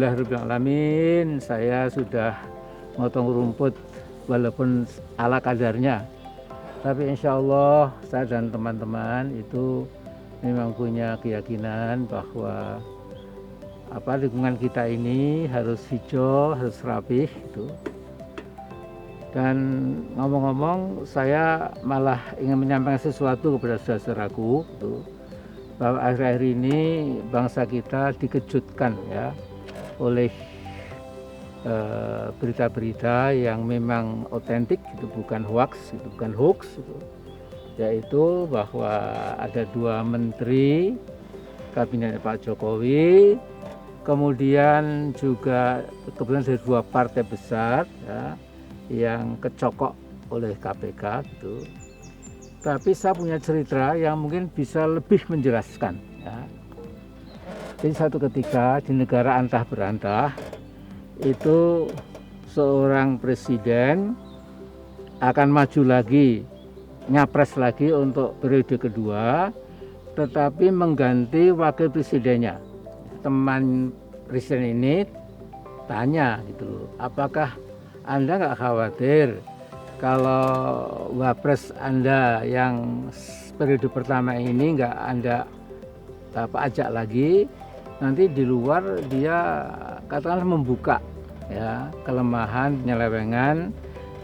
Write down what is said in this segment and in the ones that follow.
Alhamdulillahirrahmanirrahim, saya sudah motong rumput walaupun ala kadarnya. Tapi insya Allah saya dan teman-teman itu memang punya keyakinan bahwa lingkungan kita ini harus hijau, harus rapih gitu. Dan ngomong-ngomong, saya malah ingin menyampaikan sesuatu kepada saudaraku gitu, bahwa akhir-akhir ini bangsa kita dikejutkan ya oleh berita-berita yang memang otentik, itu bukan hoax, itu bukan hoax, gitu. Yaitu bahwa ada 2 menteri kabinet Pak Jokowi, kemudian juga kebetulan dari 2 partai besar ya, yang kecokok oleh KPK gitu. Tapi saya punya cerita yang mungkin bisa lebih menjelaskan ya. Jadi satu ketika di negara antah berantah itu seorang presiden akan maju lagi, nyapres lagi untuk periode kedua, tetapi mengganti wakil presidennya. Teman presiden ini tanya gitu, apakah Anda nggak khawatir kalau wapres Anda yang periode pertama ini nggak Anda ajak lagi, nanti di luar dia katakanlah membuka ya kelemahan, penyelewengan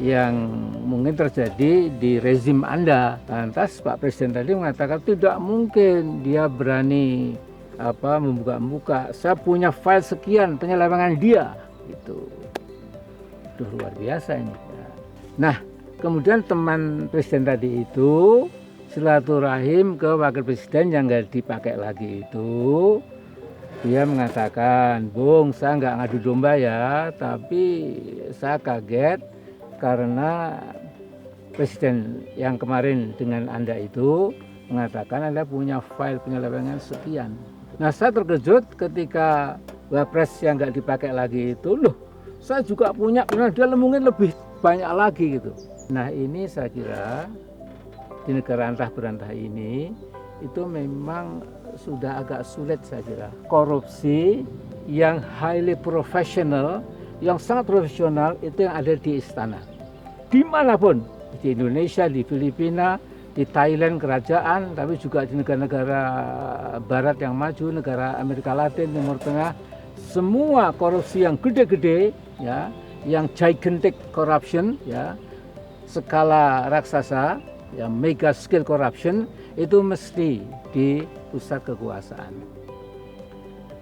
yang mungkin terjadi di rezim Anda. Lantas Pak Presiden tadi mengatakan tidak mungkin dia berani membuka-buka. Saya punya file sekian penyelewengan dia gitu. Duh, luar biasa ini. Nah, kemudian teman presiden tadi itu silaturahim ke wakil presiden yang nggak dipakai lagi itu. Dia mengatakan, Bung, saya nggak ngadu domba ya, tapi saya kaget karena presiden yang kemarin dengan Anda itu mengatakan Anda punya file penyelewengan sekian. Nah, saya terkejut ketika wapres yang nggak dipakai lagi itu, loh, saya juga punya, dia mungkin lebih banyak lagi gitu. Nah, ini saya kira di negara antah berantah ini itu memang sudah agak sulit saya kira. Korupsi yang highly professional, yang sangat profesional itu yang ada di istana. Dimanapun, di Indonesia, di Filipina, di Thailand kerajaan, tapi juga di negara-negara barat yang maju, negara Amerika Latin, Timur Tengah, semua korupsi yang gede-gede ya, yang gigantic corruption ya, skala raksasa, ya mega scale corruption itu mesti di pusat kekuasaan.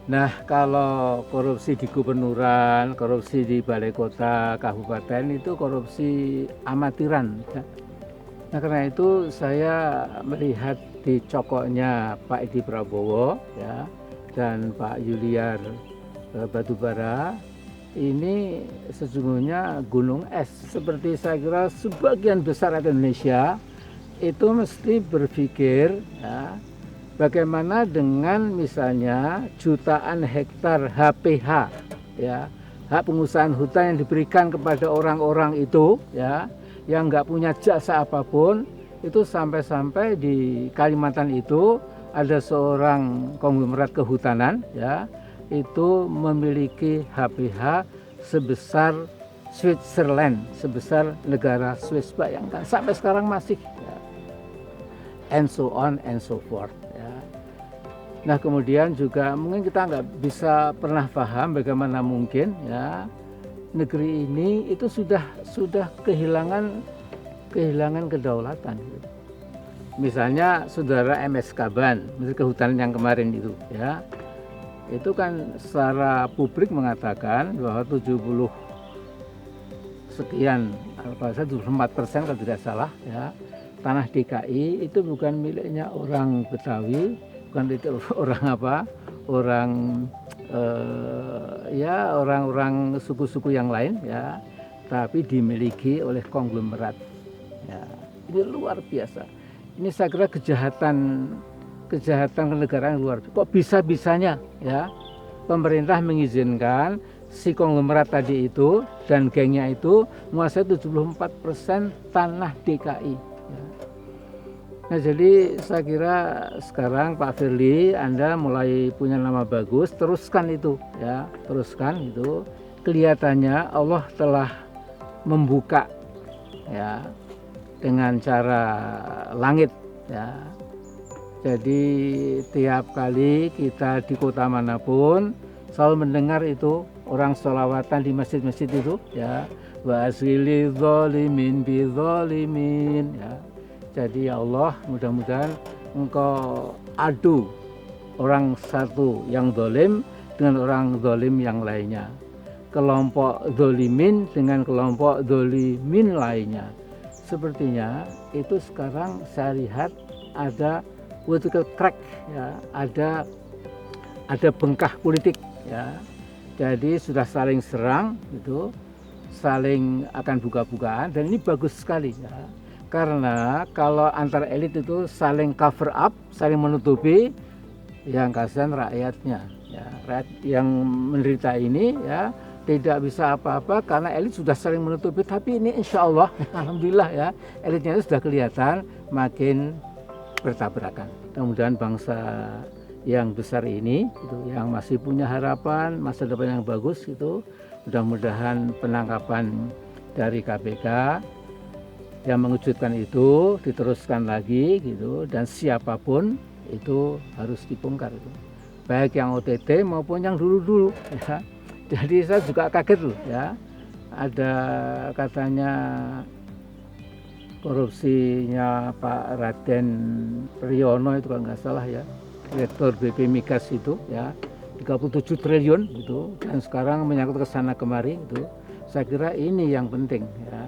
Nah, kalau korupsi di gubernuran, korupsi di balai kota, kabupaten itu korupsi amatiran. Ya. Nah, karena itu saya melihat di cokoknya Pak Edi Prabowo ya, dan Pak Yuliar Batubara ini sesungguhnya gunung es. Seperti saya kira sebagian besar rakyat Indonesia itu mesti berpikir ya, bagaimana dengan misalnya jutaan hektar HPH ya, hak pengusahaan hutan yang diberikan kepada orang-orang itu ya, yang nggak punya jasa apapun, itu sampai-sampai di Kalimantan itu ada seorang konglomerat kehutanan ya, itu memiliki HPH sebesar Switzerland, sebesar negara Swiss. Bayangkan sampai sekarang masih ya. And so on and so forth ya. Nah, kemudian juga mungkin kita nggak bisa pernah paham bagaimana mungkin ya negeri ini itu sudah kehilangan kedaulatan gitu. Misalnya saudara MS Kaban, Menteri Kehutanan yang kemarin itu ya, itu kan secara publik mengatakan bahwa 70 sekian, 74% kalau tidak salah ya, tanah DKI itu bukan miliknya orang Betawi, bukan itu orang-orang suku-suku yang lain ya, tapi dimiliki oleh konglomerat ya. Ini luar biasa. Ini saya kira kejahatan kenegaraan luar biasa. Kok bisa-bisanya ya pemerintah mengizinkan si konglomerat tadi itu dan gengnya itu menguasai 74% tanah DKI ya. Nah, jadi saya kira sekarang Pak Firly, Anda mulai punya nama bagus, teruskan itu ya, teruskan itu. Kelihatannya Allah telah membuka ya dengan cara langit ya. Jadi tiap kali kita di kota manapun selalu mendengar itu orang sholawatan di masjid-masjid itu ya, wa asli zalimin bi zalimin ya. Jadi ya Allah, mudah-mudahan Engkau adu orang satu yang zalim dengan orang zalim yang lainnya, kelompok zalimin dengan kelompok zalimin lainnya. Sepertinya itu sekarang saya lihat ada political crack ya, ada bengkah politik ya. Jadi sudah saling serang gitu, saling akan buka-bukaan, dan ini bagus sekali ya. Karena kalau antar elit itu saling cover up, saling menutupi, yang kasihan rakyatnya ya. Rakyat yang menderita ini ya tidak bisa apa-apa karena elit sudah saling menutupi. Tapi ini insya Allah alhamdulillah ya, elitnya itu sudah kelihatan makin bertabrakan. Mudah-mudahan bangsa yang besar ini itu, yang masih punya harapan masa depan yang bagus itu, mudah-mudahan penangkapan dari KPK yang mengejutkan itu diteruskan lagi gitu, dan siapapun itu harus dibongkar itu, baik yang OTT maupun yang dulu-dulu ya. Jadi saya juga kaget loh ya, ada katanya korupsinya Pak Raden Priyono itu kalau nggak salah ya, Direktur BP Migas itu ya, 37 triliun itu, dan sekarang menyangkut ke sana kemari itu. Saya kira ini yang penting ya.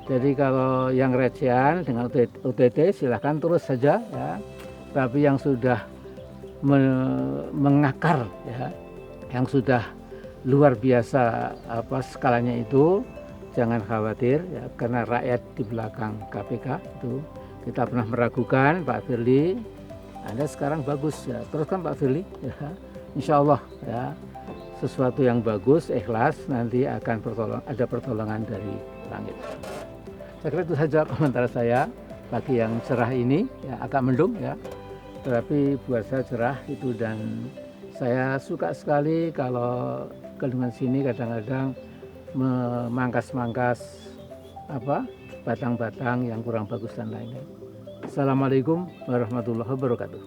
Jadi kalau yang recehan dengan OTT silahkan terus saja ya, tapi yang sudah mengakar ya, yang sudah luar biasa apa skalanya itu, jangan khawatir ya, karena rakyat di belakang KPK itu. Kita pernah meragukan Pak Firly, Anda sekarang bagus ya, teruskan Pak Firly ya, insya Allah ya, sesuatu yang bagus, ikhlas, nanti akan ada pertolongan dari langit. Saya kira itu saja komentar saya pagi yang cerah ini ya, agak mendung ya, tetapi buat saya cerah itu. Dan saya suka sekali kalau kandungan sini kadang-kadang memangkas-mangkas apa batang-batang yang kurang bagus dan lainnya. Assalamualaikum warahmatullahi wabarakatuh.